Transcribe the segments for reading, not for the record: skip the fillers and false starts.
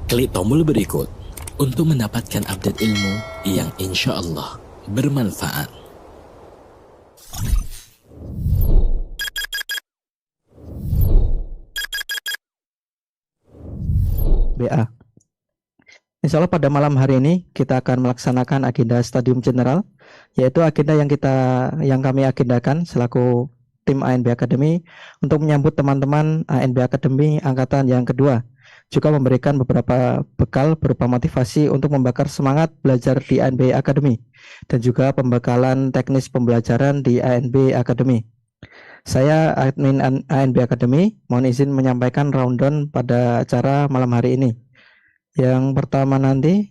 Klik tombol berikut untuk mendapatkan update ilmu yang insya Allah bermanfaat. BA. Insya Allah pada malam hari ini kita akan melaksanakan agenda Stadium General, yaitu agenda yang kami agendakan selaku tim ANB Academy untuk menyambut teman-teman ANB Academy angkatan yang kedua, juga memberikan beberapa bekal berupa motivasi untuk membakar semangat belajar di ANB Academy dan juga pembekalan teknis pembelajaran di ANB Academy. Saya admin ANB Academy, mohon izin menyampaikan rundown pada acara malam hari ini. Yang pertama nanti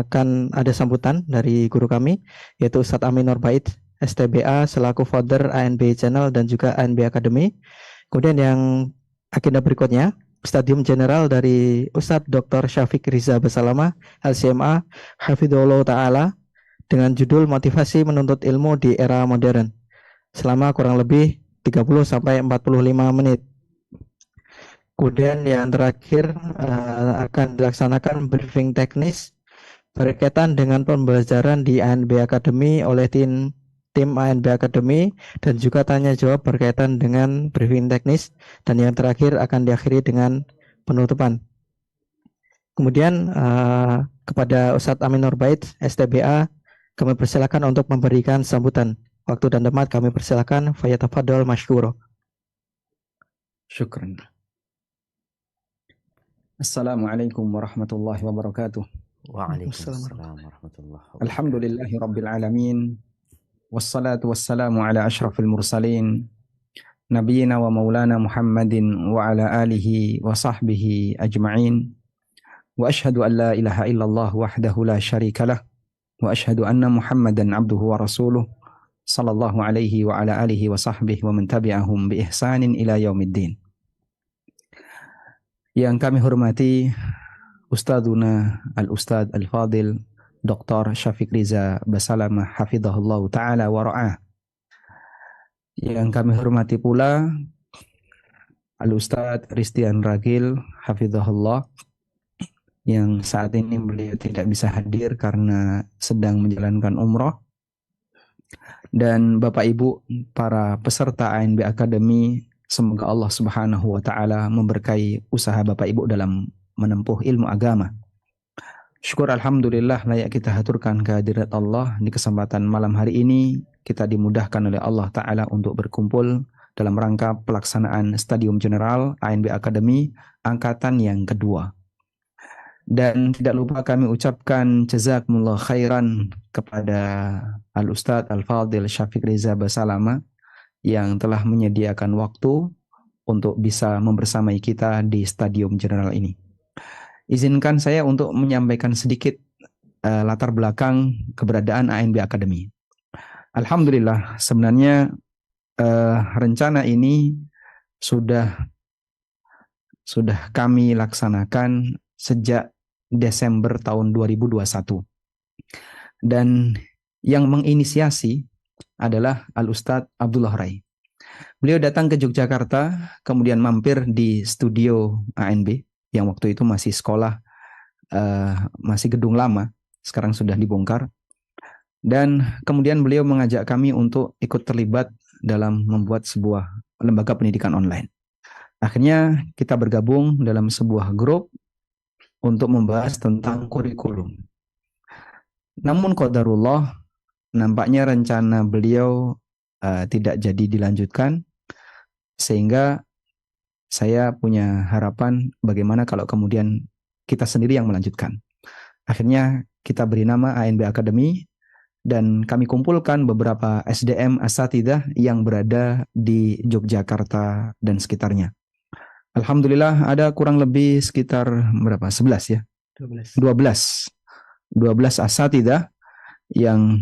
akan ada sambutan dari guru kami, yaitu Ustadz Amin Nurbait, STBA, selaku founder ANB Channel dan juga ANB Academy. Kemudian yang agenda berikutnya, Stadium General dari Ustadz Dr. Syafiq Riza Basalamah, LCMA, Hafidhullah Ta'ala, dengan judul Motivasi Menuntut Ilmu di Era Modern, selama kurang lebih 30-45 menit. Kemudian yang terakhir akan dilaksanakan briefing teknis berkaitan dengan pembelajaran di ANB Academy oleh tim ANB Academy dan juga tanya jawab berkaitan dengan briefing teknis, dan yang terakhir akan diakhiri dengan penutupan. Kemudian kepada Ustadz Amin Nurbait, STBA, kami persilakan untuk memberikan sambutan. Waktu dan tempat kami persilakan. Fayatafadol masykuro. Syukran. Assalamualaikum warahmatullahi wabarakatuh. Waalaikumsalam warahmatullahi wabarakatuh. Alhamdulillahi rabbil alamin. Wassalatu wassalamu ala ashrafil mursalin. Nabiyina wa maulana Muhammadin wa ala alihi wa sahbihi ajma'in. Wa ashhadu an la ilaha illallah wahdahu la syarika lah. Wa ashhadu anna Muhammadan abduhu wa rasuluh. Sallallahu alaihi wa ala alihi wa sahbihi wa man tabi'ahum bi ihsanin ila yaumiddin. Yang kami hormati Ustadzuna Al-Ustadz Al-Fadil Dr. Syafiq Riza Basalamah Hafidhahullah Ta'ala wa ra'ah. Yang kami hormati pula Al-Ustadz Ristian Ragil Hafidhahullah, yang saat ini beliau tidak bisa hadir karena sedang menjalankan umroh. Dan Bapak Ibu para peserta ANB Academy, semoga Allah Subhanahu wa Ta'ala memberkahi usaha Bapak Ibu dalam menempuh ilmu agama. Syukur alhamdulillah layak kita haturkan kehadirat Allah di kesempatan malam hari ini. Kita dimudahkan oleh Allah Ta'ala untuk berkumpul dalam rangka pelaksanaan Stadium General ANB Academy angkatan yang kedua. Dan tidak lupa kami ucapkan jazakumullah khairan kepada Al-Ustadz Al-Fadil Syafiq Riza Basalamah yang telah menyediakan waktu untuk bisa membersamai kita di Stadium General ini. Izinkan saya untuk menyampaikan sedikit latar belakang keberadaan ANB Academy. Alhamdulillah, sebenarnya rencana ini sudah kami laksanakan sejak Desember tahun 2021. Dan yang menginisiasi adalah Al-Ustadz Abdullah Rai. Beliau datang ke Yogyakarta, kemudian mampir di studio ANB, yang waktu itu masih sekolah, masih gedung lama, sekarang sudah dibongkar. Dan kemudian beliau mengajak kami untuk ikut terlibat dalam membuat sebuah lembaga pendidikan online. Akhirnya kita bergabung dalam sebuah grup untuk membahas tentang kurikulum. Namun qadarullah, nampaknya rencana beliau tidak jadi dilanjutkan, sehingga saya punya harapan bagaimana kalau kemudian kita sendiri yang melanjutkan. Akhirnya kita beri nama ANB Academy, dan kami kumpulkan beberapa SDM asatidzah yang berada di Yogyakarta dan sekitarnya. Alhamdulillah ada kurang lebih sekitar berapa? 11 ya? 12 asatidzah yang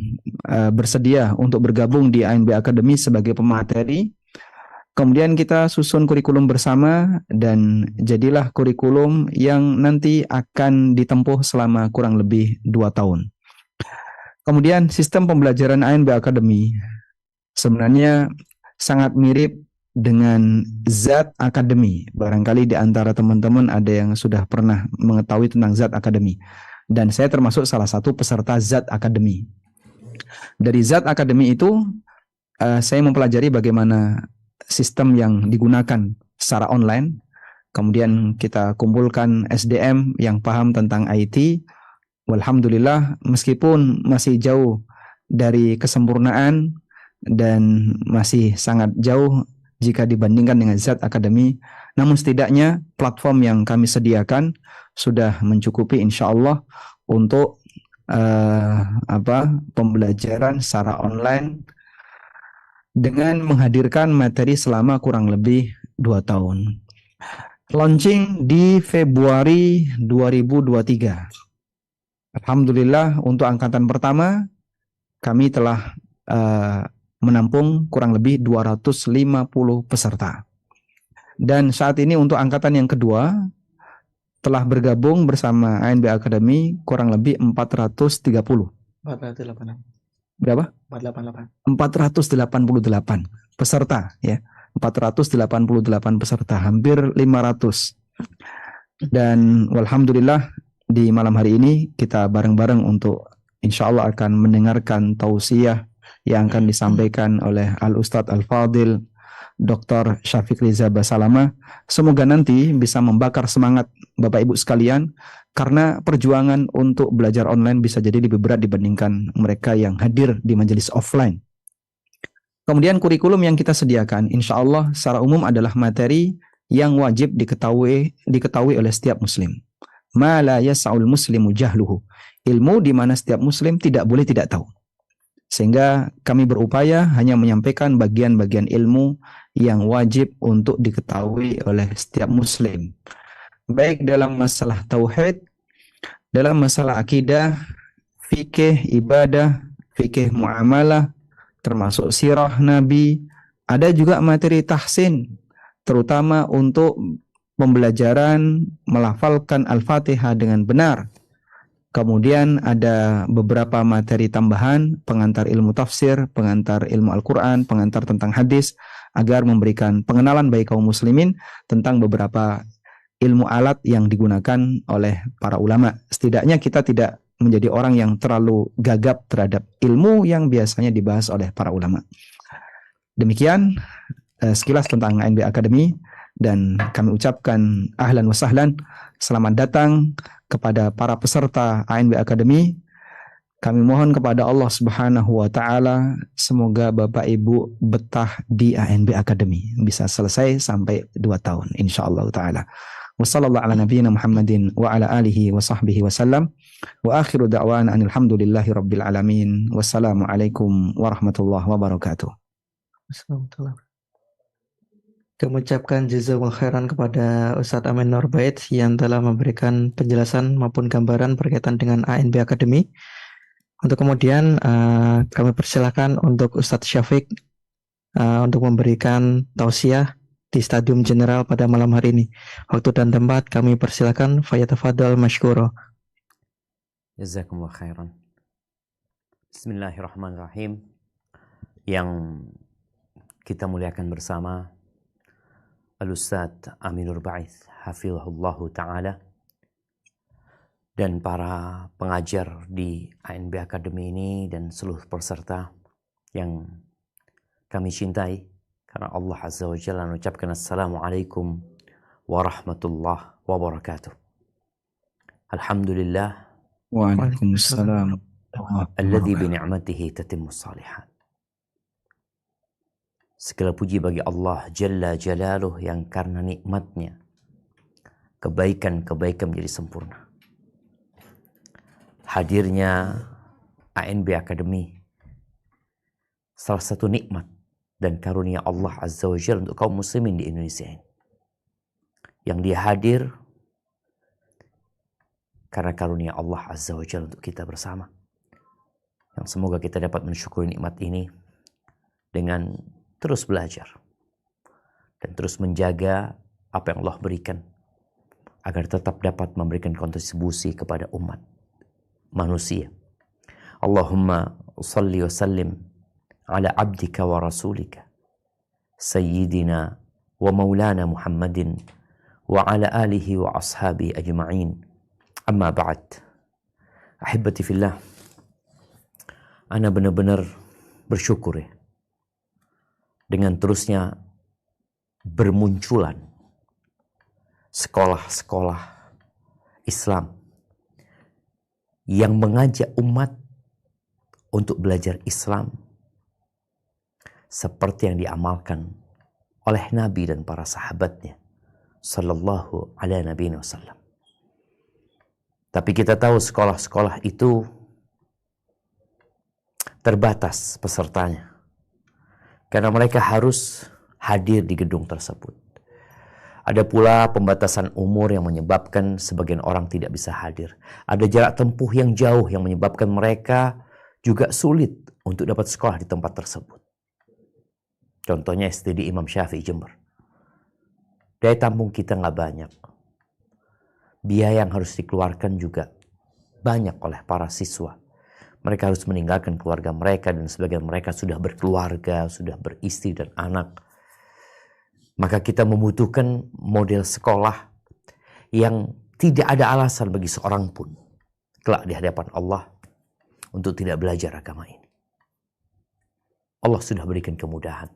bersedia untuk bergabung di ANB Academy sebagai pemateri. Kemudian kita susun kurikulum bersama dan jadilah kurikulum yang nanti akan ditempuh selama kurang lebih 2 tahun. Kemudian sistem pembelajaran ANB Academy sebenarnya sangat mirip dengan Zat Academy. Barangkali di antara teman-teman ada yang sudah pernah mengetahui tentang Zat Academy. Dan saya termasuk salah satu peserta Zat Academy. Dari Zat Academy itu, saya mempelajari bagaimana sistem yang digunakan secara online. Kemudian kita kumpulkan SDM yang paham tentang IT. Walhamdulillah, meskipun masih jauh dari kesempurnaan dan masih sangat jauh jika dibandingkan dengan Zat Academy, namun setidaknya platform yang kami sediakan sudah mencukupi insya Allah untuk pembelajaran secara online dengan menghadirkan materi selama kurang lebih 2 tahun. Launching di Februari 2023. Alhamdulillah, untuk angkatan pertama kami telah menampung kurang lebih 250 peserta. Dan saat ini untuk angkatan yang kedua telah bergabung bersama ANB Academy kurang lebih 430. 488. Berapa? 488 peserta ya. 488 peserta, hampir 500. Dan walhamdulillah di malam hari ini kita bareng-bareng untuk insya Allah akan mendengarkan tausiah yang akan disampaikan oleh Al-Ustadz Al-Fadil Dr. Syafiq Riza Basalama. Semoga nanti bisa membakar semangat Bapak Ibu sekalian, karena perjuangan untuk belajar online bisa jadi lebih berat dibandingkan mereka yang hadir di majelis offline. Kemudian kurikulum yang kita sediakan insya Allah secara umum adalah materi yang wajib diketahui oleh setiap muslim. Ma la yas'ul muslimu jahluhu. Ilmu di mana setiap muslim tidak boleh tidak tahu. Sehingga kami berupaya hanya menyampaikan bagian-bagian ilmu yang wajib untuk diketahui oleh setiap muslim. Baik dalam masalah tauhid, dalam masalah akidah, fikih ibadah, fikih muamalah, termasuk sirah Nabi. Ada juga materi tahsin, terutama untuk pembelajaran melafalkan Al-Fatihah dengan benar. Kemudian ada beberapa materi tambahan, pengantar ilmu tafsir, pengantar ilmu Al-Quran, pengantar tentang hadis, agar memberikan pengenalan bagi kaum muslimin tentang beberapa ilmu alat yang digunakan oleh para ulama. Setidaknya kita tidak menjadi orang yang terlalu gagap terhadap ilmu yang biasanya dibahas oleh para ulama. Demikian sekilas tentang ANB Academy, dan kami ucapkan ahlan wa sahlan, selamat datang kepada para peserta ANB Academy. Kami mohon kepada Allah Subhanahu wa taala semoga Bapak Ibu betah di ANB Academy, bisa selesai sampai 2 tahun insyaallah taala. Wassallallahu ala nabiyyina Muhammadin wa ala alihi wa sahbihi wasallam. Wa akhiru da'wana alhamdulillahi rabbil alamin. Wassalamualaikum warahmatullahi wabarakatuh. Kami ucapkan jazakumullah khairan kepada Ustadz Amin Nurbait yang telah memberikan penjelasan maupun gambaran berkaitan dengan ANB Academy. Untuk kemudian kami persilakan untuk Ustadz Syafiq untuk memberikan tausiah di Stadium General pada malam hari ini. Waktu dan tempat kami persilakan, fayatafadhal mashkuro. Jazakumullah khairan. Bismillahirrahmanirrahim. Yang kita muliakan bersama Al-Ustadz Amin Nurbait hafizahullahu ta'ala, dan para pengajar di ANB Academy ini, dan seluruh peserta yang kami cintai karena Allah Azza wa Jalla, mengucapkan Assalamualaikum warahmatullahi wabarakatuh. Alhamdulillah Waalaikumsalam. alladzi bi ni'matihi tatimmus shalihat. Segala puji bagi Allah Jalla Jalaluh yang karena nikmatnya kebaikan-kebaikan menjadi sempurna. Hadirnya ANB Academy salah satu nikmat dan karunia Allah Azza wa Jalla untuk kaum muslimin di Indonesia ini. Yang dia hadir karena karunia Allah Azza wa Jalla untuk kita bersama. Yang semoga kita dapat mensyukuri nikmat ini dengan terus belajar dan terus menjaga apa yang Allah berikan agar tetap dapat memberikan kontribusi kepada umat manusia. Allahumma salli wa sallim ala abdika wa rasulika sayyidina wa maulana Muhammadin wa ala alihi wa ashabi ajma'in. Amma ba'd. Ahibati fillah. Ana benar-benar bersyukur ya dengan terusnya bermunculan sekolah-sekolah Islam yang mengajak umat untuk belajar Islam seperti yang diamalkan oleh Nabi dan para sahabatnya sallallahu alaihi wasallam. Tapi kita tahu sekolah-sekolah itu terbatas pesertanya karena mereka harus hadir di gedung tersebut. Ada pula pembatasan umur yang menyebabkan sebagian orang tidak bisa hadir. Ada jarak tempuh yang jauh yang menyebabkan mereka juga sulit untuk dapat sekolah di tempat tersebut. Contohnya STD Imam Syafi'i Jember. Daya tampung kita nggak banyak. Biaya yang harus dikeluarkan juga banyak oleh para siswa. Mereka harus meninggalkan keluarga mereka dan sebagian mereka sudah berkeluarga, sudah beristri dan anak. Maka kita membutuhkan model sekolah yang tidak ada alasan bagi seorang pun kelak di hadapan Allah untuk tidak belajar agama ini. Allah sudah berikan kemudahan.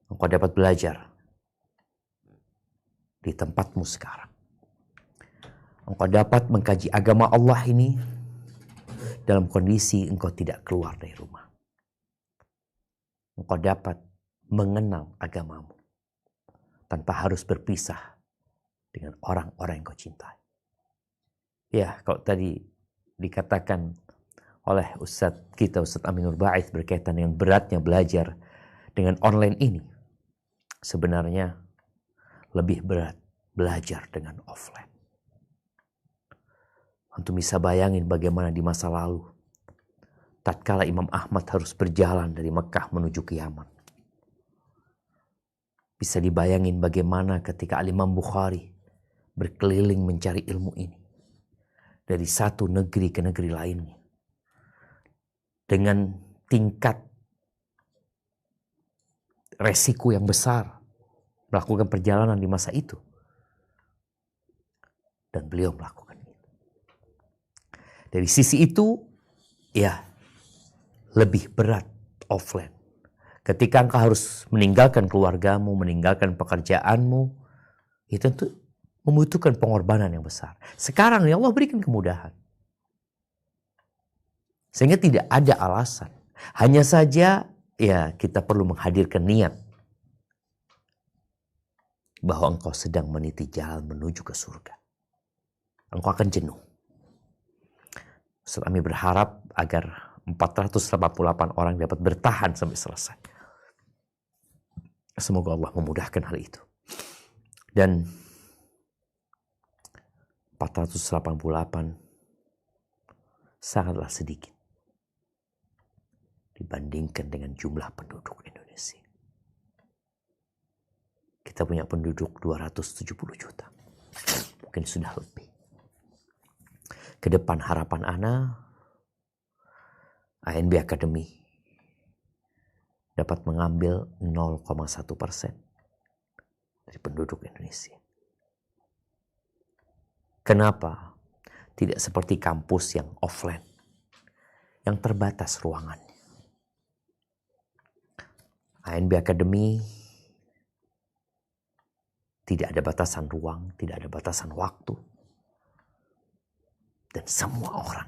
Engkau dapat belajar di tempatmu sekarang. Engkau dapat mengkaji agama Allah ini dalam kondisi engkau tidak keluar dari rumah. Engkau dapat mengenal agamamu tanpa harus berpisah dengan orang-orang yang kau cintai. Ya, kalau tadi dikatakan oleh Ustadz kita, Ustadz Aminur Ba'ith, berkaitan dengan beratnya belajar dengan online ini, sebenarnya lebih berat belajar dengan offline. Untuk bisa bayangin bagaimana di masa lalu, tatkala Imam Ahmad harus berjalan dari Mekah menuju ke Yaman. Bisa dibayangin bagaimana ketika Imam Bukhari berkeliling mencari ilmu ini. Dari satu negeri ke negeri lainnya. Dengan tingkat resiko yang besar melakukan perjalanan di masa itu. Dan beliau melakukan itu. Dari sisi itu, ya lebih berat offline. Ketika engkau harus meninggalkan keluargamu, meninggalkan pekerjaanmu, itu tentu membutuhkan pengorbanan yang besar. Sekarang ya Allah berikan kemudahan. Sehingga tidak ada alasan. Hanya saja ya kita perlu menghadirkan niat bahwa engkau sedang meniti jalan menuju ke surga. Engkau akan jenuh. Ustaz Ami berharap agar 488 orang dapat bertahan sampai selesai. Semoga Allah memudahkan hal itu. Dan 488 sangatlah sedikit dibandingkan dengan jumlah penduduk Indonesia. Kita punya penduduk 270 juta. Mungkin sudah lebih. Ke depan harapan ana, ANB Academy dapat mengambil 0,1% dari penduduk Indonesia. Kenapa tidak seperti kampus yang offline, yang terbatas ruangannya? ANB Academy tidak ada batasan ruang, tidak ada batasan waktu. Dan semua orang.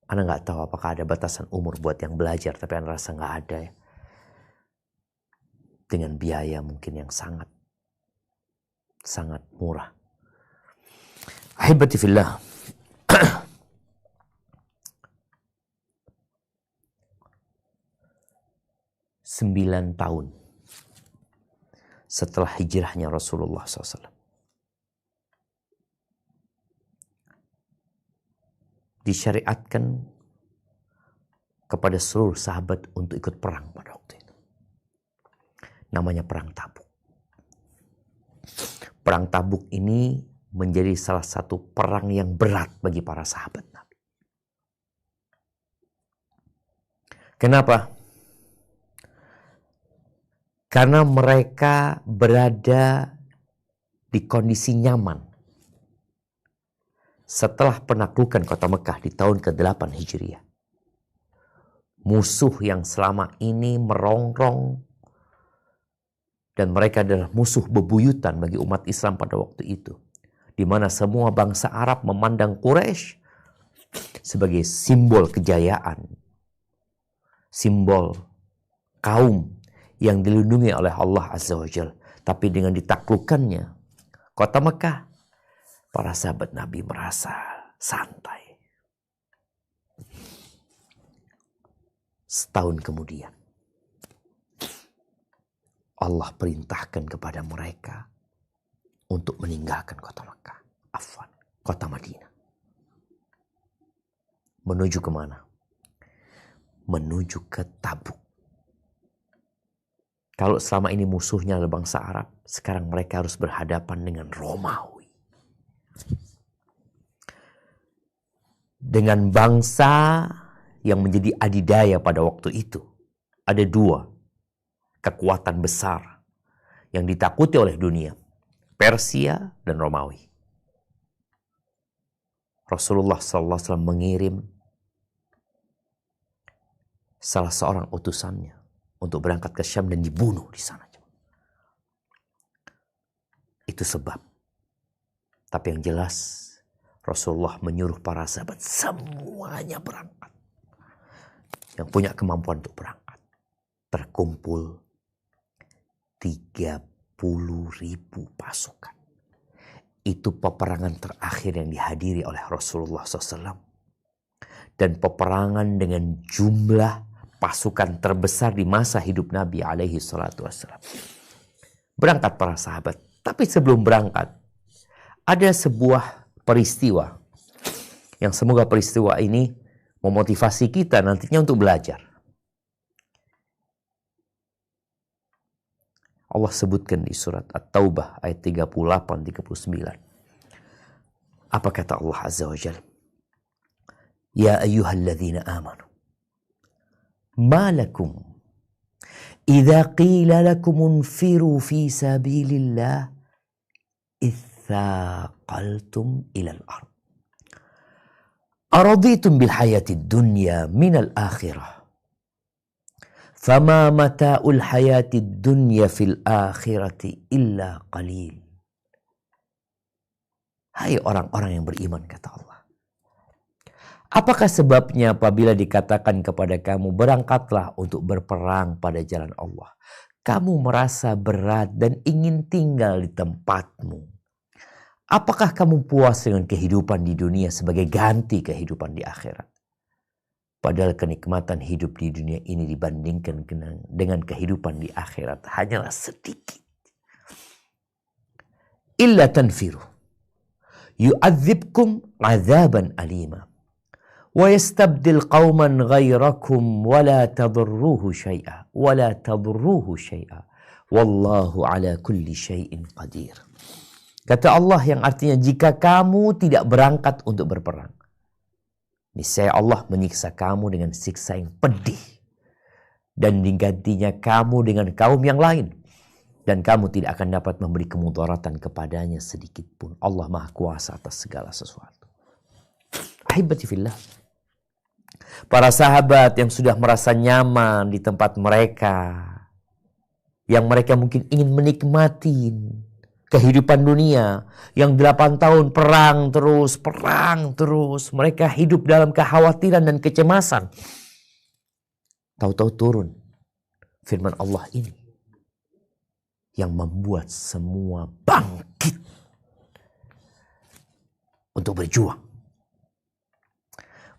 Anda nggak tahu apakah ada batasan umur buat yang belajar, tapi Anda rasa nggak ada ya. Dengan biaya mungkin yang sangat murah. Ahibati fillah. 9 tahun setelah hijrahnya Rasulullah SAW. Disyariatkan kepada seluruh sahabat untuk ikut perang pada waktu itu. Namanya Perang Tabuk. Perang Tabuk ini menjadi salah satu perang yang berat bagi para sahabat Nabi. Kenapa? Karena mereka berada di kondisi nyaman setelah penaklukan kota Mekah di tahun ke-8 Hijriah. Musuh yang selama ini merongrong dan mereka adalah musuh bebuyutan bagi umat Islam pada waktu itu, di mana semua bangsa Arab memandang Quraisy sebagai simbol kejayaan, simbol kaum yang dilindungi oleh Allah Azza wa Jalla. Tapi dengan ditaklukkannya kota Mekah, para sahabat Nabi merasa santai. Setahun kemudian, Allah perintahkan kepada mereka untuk meninggalkan kota Mekah. Kota Madinah. Menuju kemana? Menuju ke Tabuk. Kalau selama ini musuhnya adalah bangsa Arab, sekarang mereka harus berhadapan dengan Romawi. Dengan bangsa yang menjadi adidaya pada waktu itu. Ada dua kekuatan besar yang ditakuti oleh dunia. Persia dan Romawi. Rasulullah SAW mengirim salah seorang utusannya untuk berangkat ke Syam dan dibunuh di sana. Itu sebab. Tapi yang jelas Rasulullah menyuruh para sahabat semuanya berangkat. Yang punya kemampuan untuk berangkat. Terkumpul 30.000 pasukan. Itu peperangan terakhir yang dihadiri oleh Rasulullah SAW. Dan peperangan dengan jumlah pasukan terbesar di masa hidup Nabi alaihi salatu wassalam. Berangkat para sahabat. Tapi sebelum berangkat, ada sebuah peristiwa. Yang semoga peristiwa ini memotivasi kita nantinya untuk belajar. Allah sebutkan di surat At-Taubah ayat 38-39. Apa kata Allah Azza wa Jalla? Ya ayyuhalladzina amanu. Ma lakum idza qila lakum unfiru fi sabilillah ithaqaltum ila al-ard. Araditum bil hayatid dunya minal akhirah. Fama mata'ul hayatid dunya fil akhirati illa qalil. Hai orang-orang yang beriman, kata Allah. Apakah sebabnya apabila dikatakan kepada kamu, berangkatlah untuk berperang pada jalan Allah, kamu merasa berat dan ingin tinggal di tempatmu? Apakah kamu puas dengan kehidupan di dunia sebagai ganti kehidupan di akhirat? Padahal kenikmatan hidup di dunia ini dibandingkan dengan kehidupan di akhirat hanyalah sedikit. Illa tanfiru yu'adzibkum azaban alima wa yastabdil qauman ghairakum wa la tadurruhu syai'a wallahu ala kulli syai'in qadir. Kata Allah yang artinya jika kamu tidak berangkat untuk berperang, niscaya Allah menyiksa kamu dengan siksa yang pedih. Dan digantinya kamu dengan kaum yang lain. Dan kamu tidak akan dapat memberi kemudaratan kepadanya sedikit pun. Allah Maha Kuasa atas segala sesuatu. Ahibati fillah. Para sahabat yang sudah merasa nyaman di tempat mereka. Yang mereka mungkin ingin menikmati kehidupan dunia yang 8 tahun perang terus. Mereka hidup dalam kekhawatiran dan kecemasan. Tahu-tahu turun firman Allah ini yang membuat semua bangkit untuk berjuang.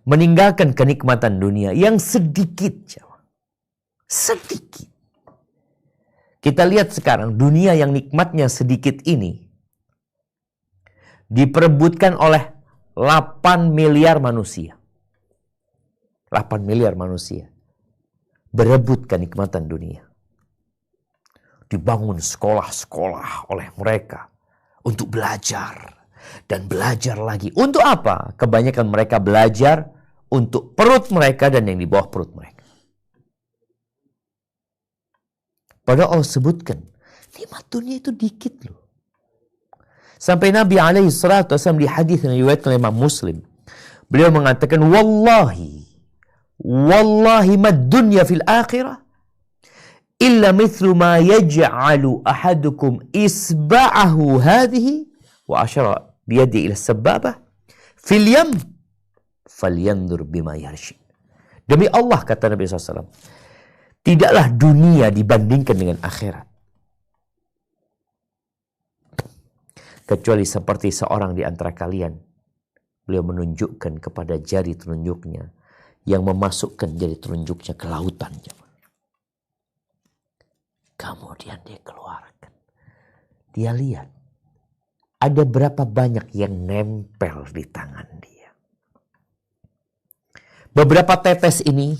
Meninggalkan kenikmatan dunia yang sedikit. Sedikit. Kita lihat sekarang dunia yang nikmatnya sedikit ini diperebutkan oleh 8 miliar manusia. 8 miliar manusia berebut kenikmatan dunia. Dibangun sekolah-sekolah oleh mereka untuk belajar dan belajar lagi. Untuk apa? Kebanyakan mereka belajar untuk perut mereka dan yang di bawah perut mereka. Padahal Allah sebutkan, nikmat dunia itu dikit loh. Sampai Nabi SAW di hadis yang diriwayatkan oleh Imam Muslim, beliau mengatakan, Wallahi mad dunya fil akhirah illa mithlu ma yaj'alu ahadukum isba'ahu hadhihi wa asyara biyadi ila sababah fil yam falyanzur bima yarshi. Demi Allah, kata Nabi SAW, tidaklah dunia dibandingkan dengan akhirat kecuali seperti seorang di antara kalian, beliau menunjukkan kepada jari telunjuknya yang memasukkan jari telunjuknya ke lautan. Kemudian dia keluarkan. Dia lihat ada berapa banyak yang nempel di tangan dia. Beberapa tetes ini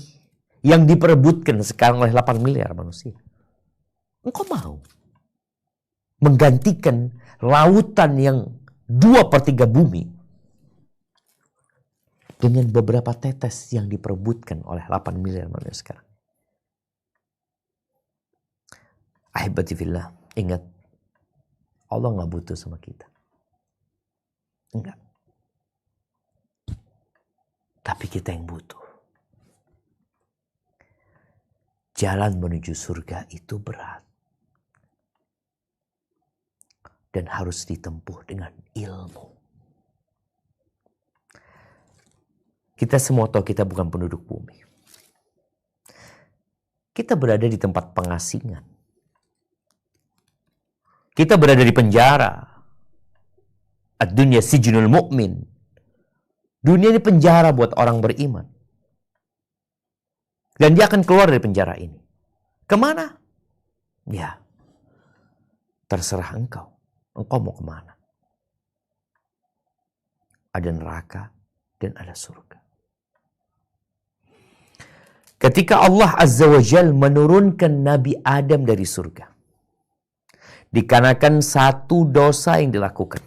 yang diperebutkan sekarang oleh 8 miliar manusia. Engkau mau menggantikan lautan yang 2/3 bumi dengan beberapa tetes yang diperebutkan oleh 8 miliar manusia sekarang? Ahibati fillah, ingat, Allah nggak butuh sama kita. Enggak. Tapi kita yang butuh. Jalan menuju surga itu berat. Dan harus ditempuh dengan ilmu. Kita semua tahu kita bukan penduduk bumi. Kita berada di tempat pengasingan. Kita berada di penjara. Ad-dunya sijnul mu'min. Dunia ini penjara buat orang beriman. Dan dia akan keluar dari penjara ini. Kemana? Ya, terserah engkau. Engkau mau kemana? Ada neraka dan ada surga. Ketika Allah Azza wa Jal menurunkan Nabi Adam dari surga, dikarenakan satu dosa yang dilakukan.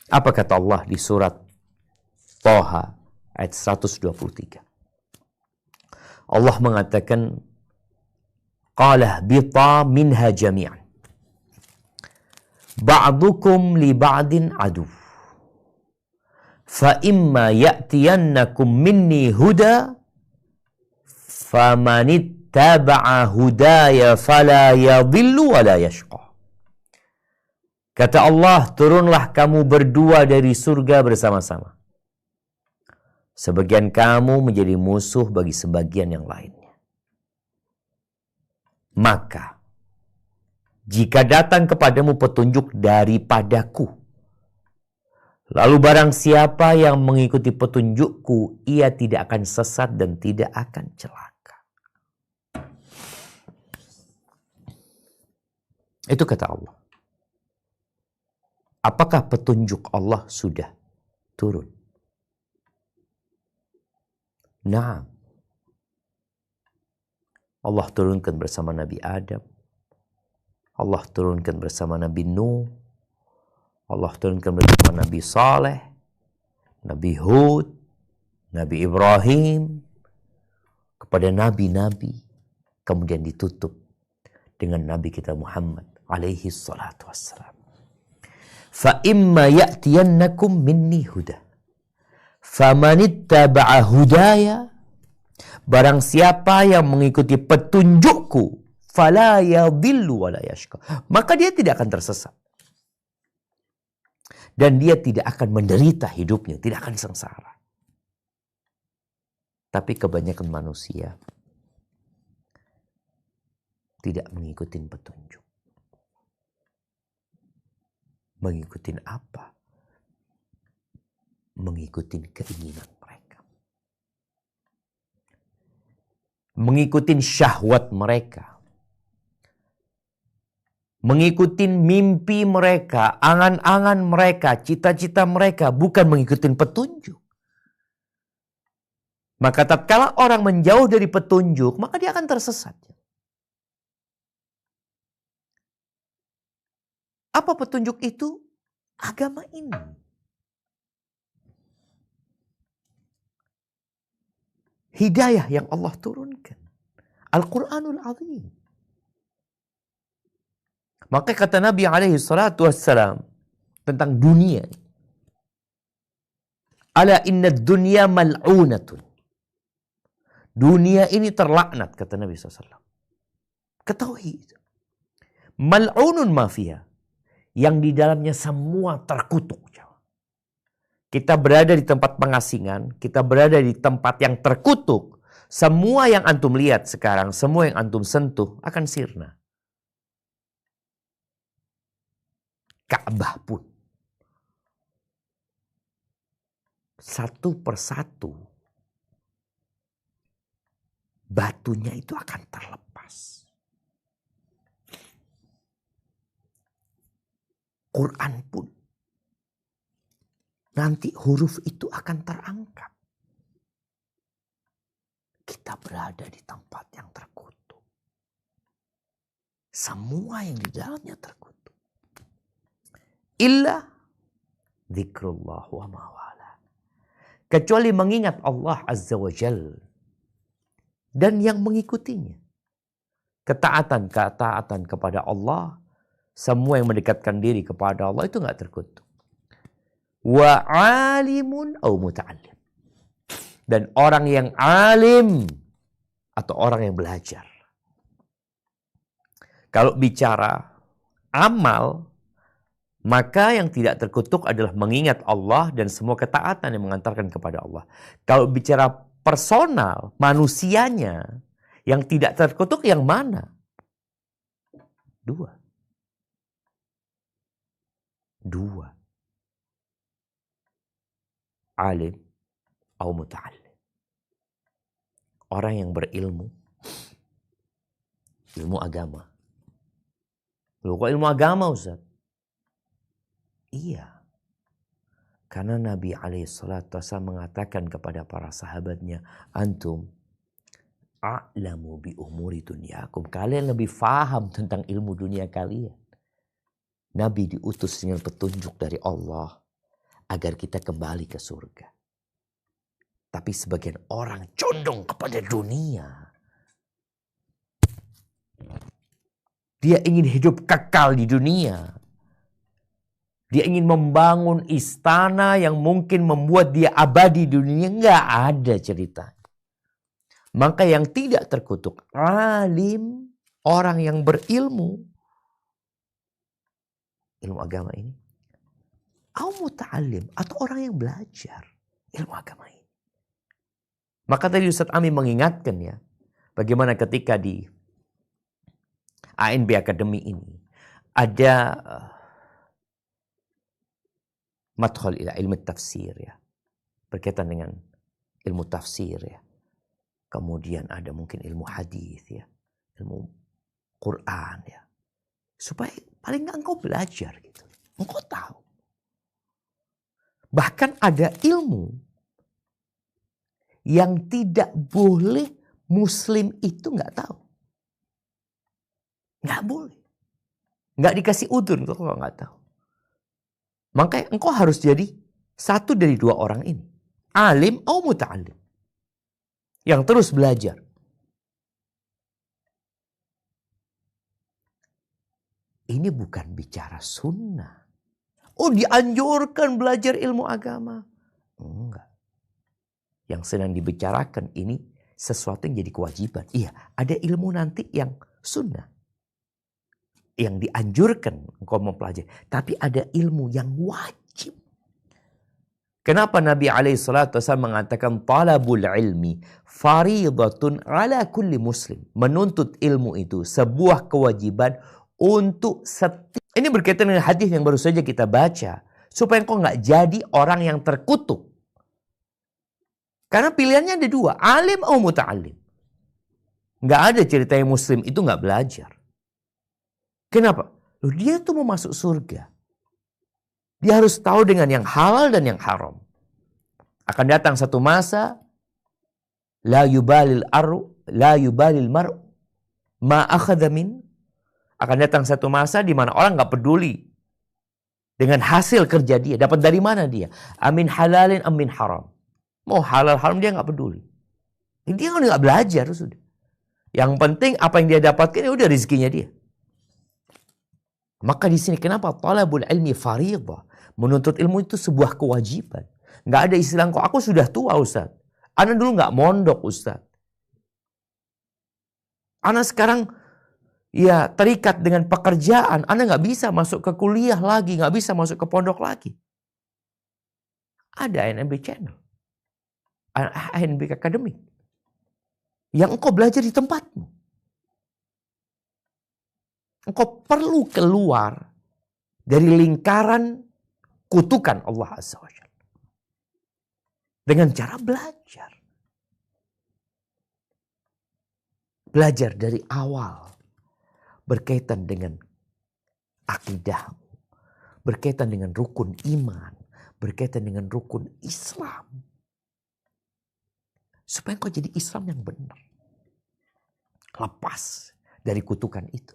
Apa kata Allah di surat Thaha ayat 123? Allah mengatakan, Qala bita minha jami'an. Ba'dukum li ba'din adu. Fa imma ya'tiyannakum minni huda famanit taba'a hudaya fala yadhillu wa la yashqa. Kata Allah, turunlah kamu berdua dari surga bersama-sama. Sebagian kamu menjadi musuh bagi sebagian yang lainnya. Maka, jika datang kepadamu petunjuk daripadaku, lalu barang siapa yang mengikuti petunjukku, ia tidak akan sesat dan tidak akan celaka. Itu kata Allah. Apakah petunjuk Allah sudah turun? Nah, Allah turunkan bersama Nabi Adam. Allah turunkan bersama Nabi Nuh. Allah turunkan bersama Nabi Saleh, Nabi Hud, Nabi Ibrahim, kepada nabi-nabi, kemudian ditutup dengan Nabi kita Muhammad alaihi salatu wassalam. Fa imma ya'tiyannakum minni huda. Famanittaba'a hudaya. Barang siapa yang mengikuti petunjukku, fala yadhillu wa la yashqa. Maka dia tidak akan tersesat. Dan dia tidak akan menderita hidupnya, tidak akan sengsara. Tapi kebanyakan manusia tidak mengikuti petunjuk. Mengikuti apa? Mengikuti keinginan mereka. Mengikuti syahwat mereka. Mengikuti mimpi mereka, angan-angan mereka, cita-cita mereka, bukan mengikuti petunjuk. Maka tatkala orang menjauh dari petunjuk, maka dia akan tersesat. Apa petunjuk itu? Agama ini. Hidayah yang Allah turunkan. Al-Quranul Azim. Maka kata Nabi alaihi salatu wassalam tentang dunia. Ala inna dunya mal'unatun. Dunia ini terlaknat, kata Nabi SAW. Ketahui itu. Mal'unun mafia. Yang di dalamnya semua terkutuk. Kita berada di tempat pengasingan, kita berada di tempat yang terkutuk. Semua yang antum lihat sekarang, semua yang antum sentuh akan sirna. Ka'bah pun. Satu persatu batunya itu akan terlepas. Quran pun nanti huruf itu akan terangkat. Kita berada di tempat yang terkutuk. Semua yang di dalamnya terkutuk. Illa zikrullah wa mawala. Kecuali mengingat Allah Azza wa Jal. Dan yang mengikutinya. Ketaatan kepada Allah. Semua yang mendekatkan diri kepada Allah itu gak terkutuk. Wa alimun au muta'allim. Dan orang yang alim atau orang yang belajar. Kalau bicara amal, maka yang tidak terkutuk adalah mengingat Allah dan semua ketaatan yang mengantarkan kepada Allah. Kalau bicara personal, manusianya yang tidak terkutuk yang mana? Dua. Alim atau muta'allim. Orang yang berilmu, ilmu agama. Loh, kok ilmu agama, Ustaz? Iya. Karena Nabi SAW mengatakan kepada para sahabatnya, antum a'lamu bi umuri dunyakum. Kalian lebih faham tentang ilmu dunia kalian. Nabi diutus dengan petunjuk dari Allah agar kita kembali ke surga. Tapi sebagian orang condong kepada dunia. Dia ingin hidup kekal di dunia. Dia ingin membangun istana yang mungkin membuat dia abadi di dunia. Enggak ada cerita. Maka yang tidak terkutuk, alim, orang yang berilmu. Ilmu agama ini. Au muta'allim, atau orang yang belajar ilmu agama ini. Maka tadi Ustaz Ami mengingatkan ya, bagaimana ketika di ANB Academy ini ada madkhal ila ilmu tafsir ya, berkaitan dengan ilmu tafsir ya. Kemudian ada mungkin ilmu hadis ya, ilmu Quran ya. Supaya paling nggak engkau belajar gitu, engkau tahu. Bahkan ada ilmu yang tidak boleh Muslim itu nggak tahu. Nggak boleh. Nggak dikasih udzur kalau nggak tahu. Makanya engkau harus jadi satu dari dua orang ini. Alim atau muta'alim. Yang terus belajar. Ini bukan bicara sunnah. Oh, dianjurkan belajar ilmu agama. Enggak. Yang sedang dibicarakan ini sesuatu yang jadi kewajiban. Iya, ada ilmu nanti yang sunnah. Yang dianjurkan engkau mempelajari. Tapi ada ilmu yang wajib. Kenapa Nabi SAW mengatakan talabul ilmi faridatun ala kulli muslim. Menuntut ilmu itu sebuah kewajiban untuk setiap. Ini berkaitan dengan hadis yang baru saja kita baca. Supaya engkau nggak jadi orang yang terkutuk. Karena pilihannya ada dua. Alim atau muta'alim. Nggak ada cerita yang muslim itu nggak belajar. Kenapa? Loh, dia tuh mau masuk surga. Dia harus tahu dengan yang halal dan yang haram. Akan datang satu masa. La yubalil mar'u ma akhadha min. Akan datang satu masa di mana orang nggak peduli dengan hasil kerja dia. Dapat dari mana dia? Amin halalin amin haram. Mau halal haram dia nggak peduli. Dia kan nggak belajar sudah. Yang penting apa yang dia dapatkan ya udah rezekinya dia. Maka di sini kenapa talabul ilmi fariidhah? Menuntut ilmu itu sebuah kewajiban. Nggak ada istilah aku sudah tua Ustaz. Ana dulu nggak mondok Ustaz. Ana sekarang ya terikat dengan pekerjaan. Ana nggak bisa masuk ke kuliah lagi, nggak bisa masuk ke pondok lagi. Ada ANB Channel, ANB Academy, yang engkau belajar di tempatmu. Engkau perlu keluar dari lingkaran kutukan Allah Azza wa Jalla dengan cara belajar. Belajar dari awal berkaitan dengan akidahmu, berkaitan dengan rukun iman, berkaitan dengan rukun Islam. Supaya engkau jadi Islam yang benar. Lepas dari kutukan itu.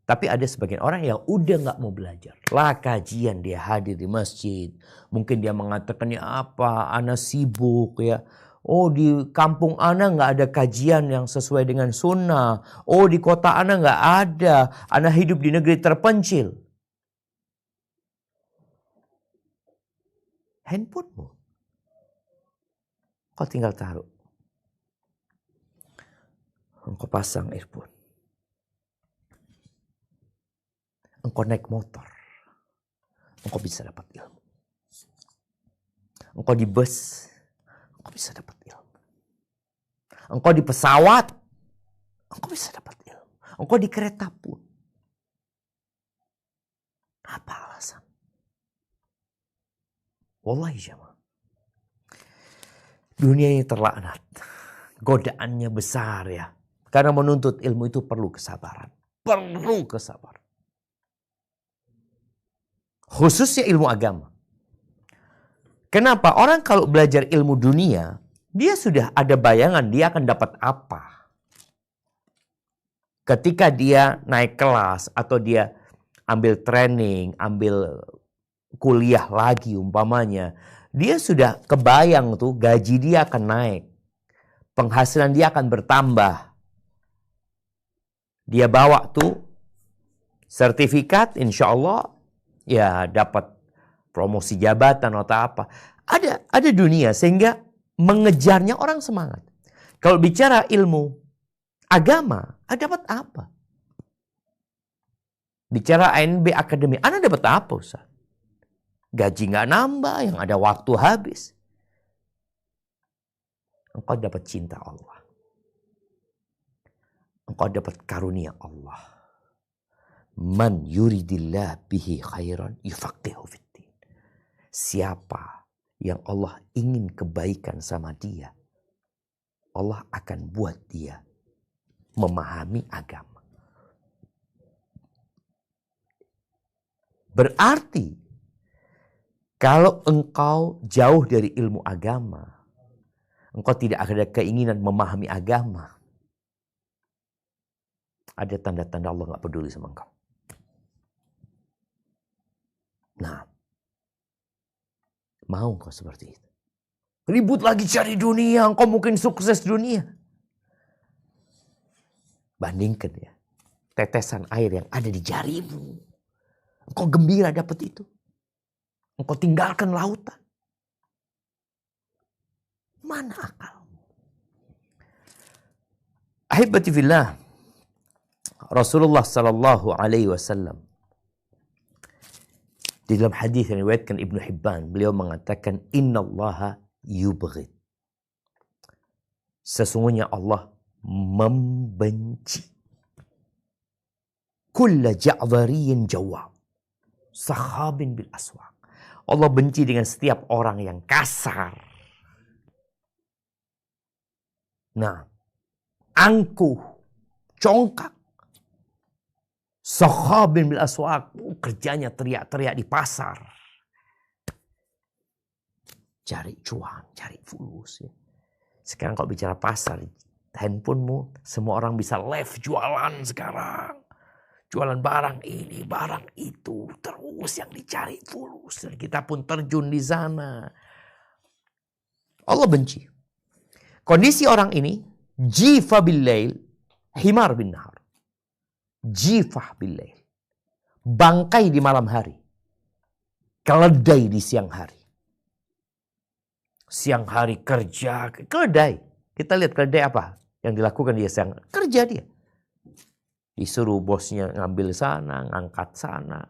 Tapi ada sebagian orang yang udah gak mau belajar. Lah kajian dia hadir di masjid. Mungkin dia mengatakannya apa, ana sibuk ya. Oh di kampung ana gak ada kajian yang sesuai dengan sunnah. Oh di kota ana gak ada. Ana hidup di negeri terpencil. Handphonemu. Kau tinggal taruh. Engkau pasang earphone. Engkau naik motor. Engkau bisa dapat ilmu. Engkau di bus. Engkau bisa dapat ilmu. Engkau di pesawat. Engkau bisa dapat ilmu. Engkau di kereta pun. Apa alasan? Wallahi jamaah. Dunia ini terlaknat. Godaannya besar ya. Karena menuntut ilmu itu perlu kesabaran. Perlu kesabaran. Khususnya ilmu agama. Kenapa? Orang kalau belajar ilmu dunia, dia sudah ada bayangan dia akan dapat apa. Ketika dia naik kelas atau dia ambil training, ambil kuliah lagi umpamanya, dia sudah kebayang tuh gaji dia akan naik. Penghasilan dia akan bertambah. Dia bawa tuh sertifikat, insya Allah ya dapat promosi jabatan atau apa. Ada dunia sehingga mengejarnya orang semangat. Kalau bicara ilmu agama, dapat apa? Bicara ANB Academy, Anda dapat apa Ustaz? Gaji nggak nambah, yang ada waktu habis. Engkau dapat cinta Allah. Engkau dapat karunia Allah. Man yuridillah bihi khairan yufaqihu fiddin. Siapa yang Allah ingin kebaikan sama dia, Allah akan buat dia memahami agama. Berarti kalau engkau jauh dari ilmu agama, engkau tidak ada keinginan memahami agama, ada tanda-tanda Allah gak peduli sama engkau. Nah, mau engkau seperti itu? Ribut lagi cari dunia, engkau mungkin sukses dunia. Bandingkan ya, tetesan air yang ada di jarimu. Engkau gembira dapat itu. Engkau tinggalkan lautan. Mana akalmu? Ahibati fillah, Rasulullah sallallahu alaihi wasallam di dalam hadis yang diriwayatkan Ibnu Hibban, beliau mengatakan innallaha yubghid. Sesungguhnya Allah membenci kulla ja'dhariyin jawab sakhabin bil aswaq. Allah benci dengan setiap orang yang kasar. Nah, angkuh, congkak. Sakhabin bil aswaq, kerjanya teriak-teriak di pasar. Cari cuan, cari fulus ya. Sekarang kalau bicara pasar, handphonemu, semua orang bisa live jualan sekarang. Jualan barang ini, barang itu. Terus yang dicari fulus. Dan kita pun terjun di sana. Allah benci. Kondisi orang ini, jifa bil lail, Himar bin nahar. Jifah billail. Bangkai di malam hari. Keledai di siang hari. Siang hari kerja. Keledai. Kita lihat keledai apa yang dilakukan dia siang. Kerja dia. Disuruh bosnya ngambil sana, ngangkat sana.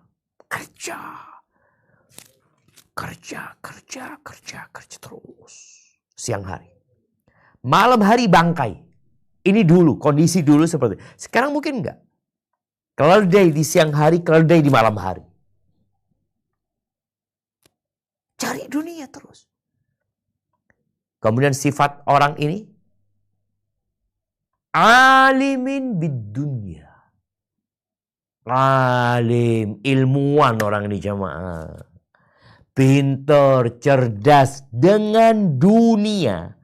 Kerja. Kerja terus. Siang hari. Malam hari bangkai. Ini dulu, kondisi dulu seperti itu. Sekarang mungkin enggak. Keledai di siang hari, keledai di malam hari. Cari dunia terus. Kemudian sifat orang ini. Alimin bidunya. Alim, ilmuwan orang ini jamaah. Pintar, cerdas dengan dunia.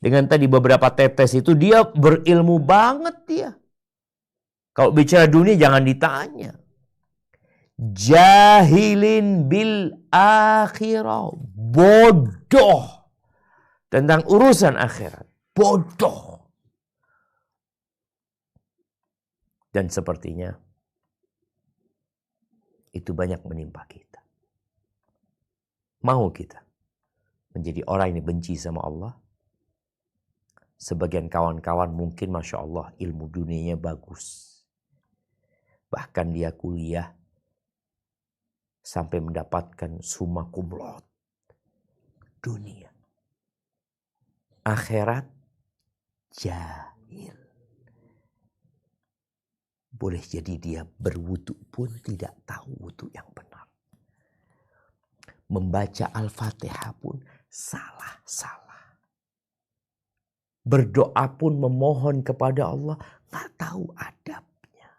Dengan tadi beberapa tetes itu dia berilmu banget dia. Kalau bicara dunia jangan ditanya. Jahilin bil akhirah. Bodoh. Tentang urusan akhirat. Bodoh. Dan sepertinya itu banyak menimpa kita. Mau kita menjadi orang yang benci sama Allah? Sebagian kawan-kawan mungkin Masya Allah ilmu dunianya bagus. Bahkan dia kuliah sampai mendapatkan summa cum laude. Dunia. Akhirat jahil. Boleh jadi dia berwudu pun tidak tahu wudu yang benar. Membaca Al-Fatihah pun salah-salah. Berdoa pun memohon kepada Allah nggak tahu adabnya.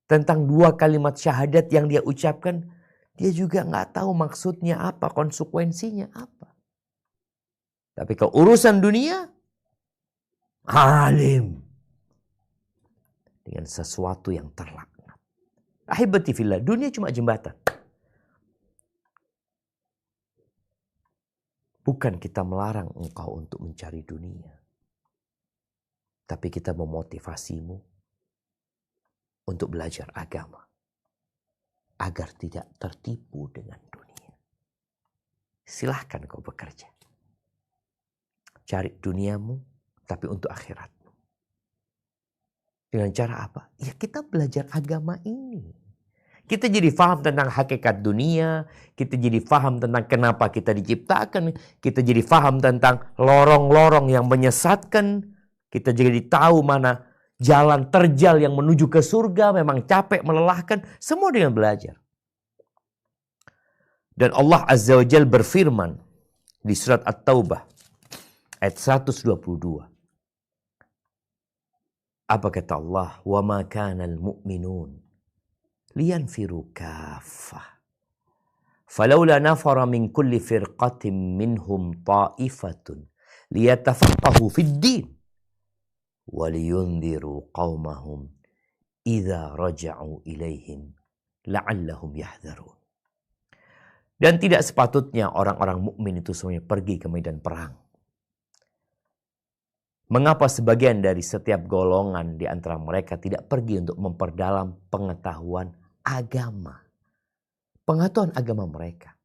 Tentang 2 kalimat syahadat yang dia ucapkan, dia juga nggak tahu maksudnya apa, konsekuensinya apa. Tapi kalau urusan dunia, alim. Dengan sesuatu yang terlaknat. Ahibati fillah, dunia cuma jembatan. Bukan kita melarang engkau untuk mencari dunia. Tapi kita memotivasimu untuk belajar agama. Agar tidak tertipu dengan dunia. Silahkan kau bekerja. Cari duniamu, tapi untuk akhiratmu. Dengan cara apa? Ya kita belajar agama ini. Kita jadi faham tentang hakikat dunia. Kita jadi faham tentang kenapa kita diciptakan. Kita jadi faham tentang lorong-lorong yang menyesatkan. Kita jadi tahu mana jalan terjal yang menuju ke surga. Memang capek, melelahkan. Semua dengan belajar. Dan Allah Azza wa Jalla berfirman di surat At-Taubah ayat 122. Apa kata Allah? Wa ma kana al-mu'minun liyanfiru kaffah. Falawla nafara min kulli firqatin minhum ta'ifatun liyatafaqahu fid din wa liyundiru qaumahum idza raja'u ilaihim la'allahum yahdharun. Dan tidak sepatutnya orang-orang mukmin itu semuanya pergi ke medan perang. Mengapa sebagian dari setiap golongan di antara mereka tidak pergi untuk memperdalam pengetahuan agama. Pengetahuan agama mereka.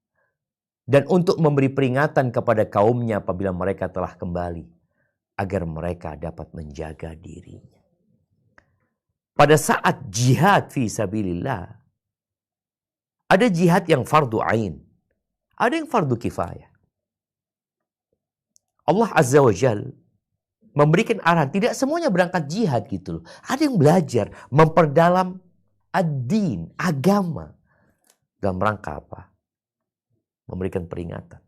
Dan untuk memberi peringatan kepada kaumnya apabila mereka telah kembali. Agar mereka dapat menjaga dirinya. Pada saat jihad fi sabilillah. Ada jihad yang fardu ain. Ada yang fardu kifayah. Allah Azza wa Jalla memberikan arahan. Tidak semuanya berangkat jihad gitu loh. Ada yang belajar memperdalam ad-din, agama. Dalam rangka apa? Memberikan peringatan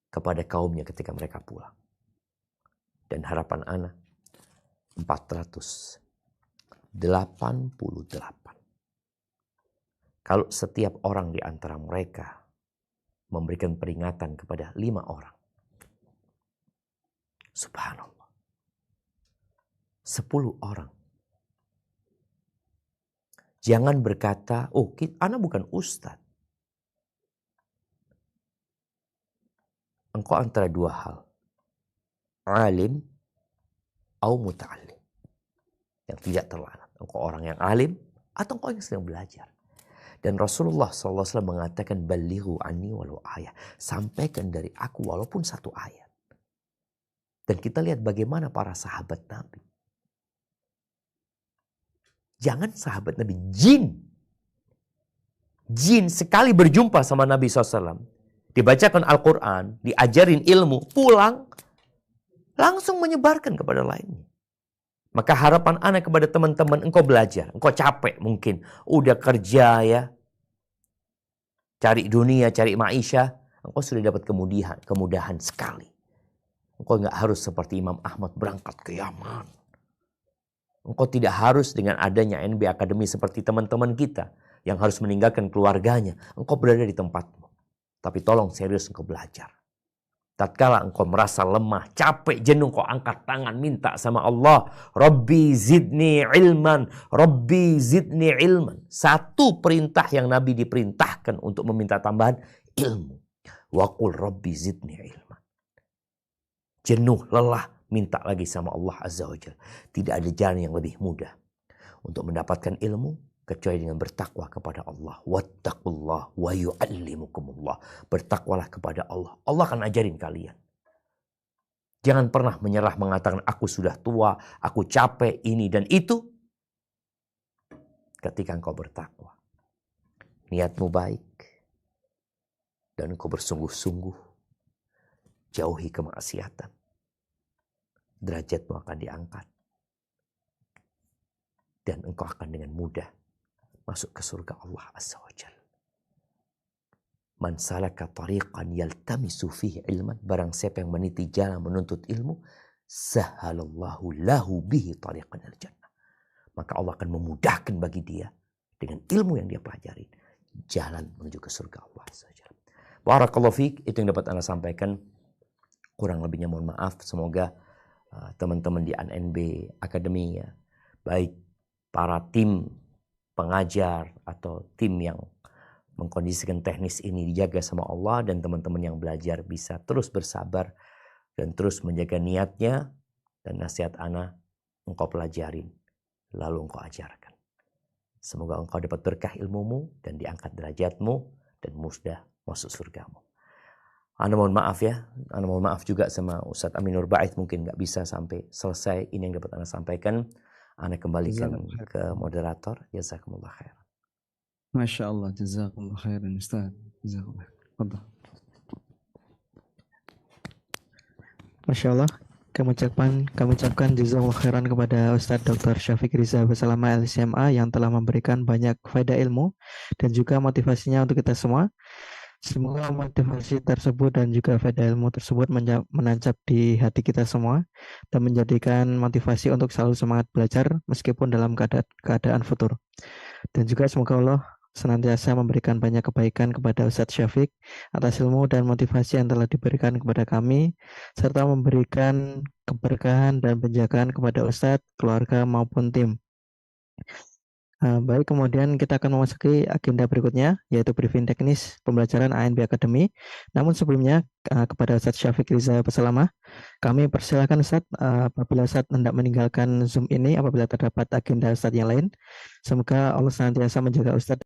kepada kaumnya ketika mereka pulang. Dan harapan anak 488. Kalau setiap orang di antara mereka memberikan peringatan kepada 5 orang. Subhanallah. 10 orang. Jangan berkata, oh anak bukan ustadz. Engkau antara 2 hal. Alim au muta'allim. Yang tidak terlanat. Engkau orang yang alim atau engkau yang sedang belajar. Dan Rasulullah SAW mengatakan, balighu anni walau ayat. Sampaikan dari aku walaupun satu ayat. Dan kita lihat bagaimana para sahabat Nabi. Jangan sahabat Nabi, jin. Jin sekali berjumpa sama Nabi SAW. Dibacakan Al-Quran, diajarin ilmu, pulang. Langsung menyebarkan kepada lainnya. Maka harapan anak kepada teman-teman, engkau belajar. Engkau capek mungkin. Udah kerja ya. Cari dunia, cari maisha. Engkau sudah dapat kemudahan sekali. Engkau nggak harus seperti Imam Ahmad berangkat ke Yaman. Engkau tidak harus dengan adanya ANB Academy seperti teman-teman kita. Yang harus meninggalkan keluarganya. Engkau berada di tempatmu. Tapi tolong serius engkau belajar. Tatkala engkau merasa lemah, capek, jenuh, engkau angkat tangan minta sama Allah. Rabbi zidni ilman. Rabbi zidni ilman. Satu perintah yang Nabi diperintahkan untuk meminta tambahan, ilmu. Wa qul rabbi zidni ilman. Jenuh, lelah, minta lagi sama Allah Azza wa Jalla. Tidak ada jalan yang lebih mudah untuk mendapatkan ilmu kecuali dengan bertakwa kepada Allah. Wattaqullah wa yu'allimukumullah. Bertakwalah kepada Allah. Allah akan ajarin kalian. Jangan pernah menyerah mengatakan aku sudah tua, aku capek ini dan itu. Ketika engkau bertakwa, niatmu baik dan engkau bersungguh-sungguh, jauhi kemaksiatan, derajatmu akan diangkat dan engkau akan dengan mudah masuk ke surga Allah Azza wa Jalla. Man salaka tariqan yaltamisu fihi ilman. Barang siapa yang meniti jalan menuntut ilmu, sahalallahu lahu bihi tariqan al-jannah. Maka Allah akan memudahkan bagi dia dengan ilmu yang dia pelajari jalan menuju ke surga Allah Azza wa Jalla. Barakallahu fiik, itu yang dapat Anda sampaikan. Kurang lebihnya mohon maaf. Semoga teman-teman di ANB Academy ya, baik para tim pengajar atau tim yang mengkondisikan teknis ini dijaga sama Allah, dan teman-teman yang belajar bisa terus bersabar dan terus menjaga niatnya, dan nasihat ana engkau pelajarin lalu engkau ajarkan. Semoga engkau dapat berkah ilmumu dan diangkat derajatmu dan mudah masuk surgamu. Ana mohon maaf ya, ana mohon maaf juga sama Ustadz Aminur Ba'id, mungkin gak bisa sampai selesai ini yang dapat ana sampaikan. Ana kembalikan ke moderator. Jazakumullah khair. Masya Allah, jazakumullah khairan Ustaz. Jazakumullah. Fadhal. Masya Allah, kami ucapkan jazakumullah khairan kepada Ustadz Dr. Syafiq Riza Basalama LCMA yang telah memberikan banyak faedah ilmu dan juga motivasinya untuk kita semua. Semoga motivasi tersebut dan juga faedah ilmu tersebut menancap di hati kita semua dan menjadikan motivasi untuk selalu semangat belajar meskipun dalam keadaan futur. Dan juga semoga Allah senantiasa memberikan banyak kebaikan kepada Ustadz Syafiq atas ilmu dan motivasi yang telah diberikan kepada kami, serta memberikan keberkahan dan penjagaan kepada Ustadz, keluarga maupun tim. Baik, kemudian kita akan memasuki agenda berikutnya, yaitu briefing teknis pembelajaran ANB Academy. Namun sebelumnya, kepada Ustadz Syafiq Riza Basalama, kami persilakan Ustadz, apabila Ustadz hendak meninggalkan Zoom ini, apabila terdapat agenda Ustadz yang lain. Semoga Allah senantiasa menjaga Ustadz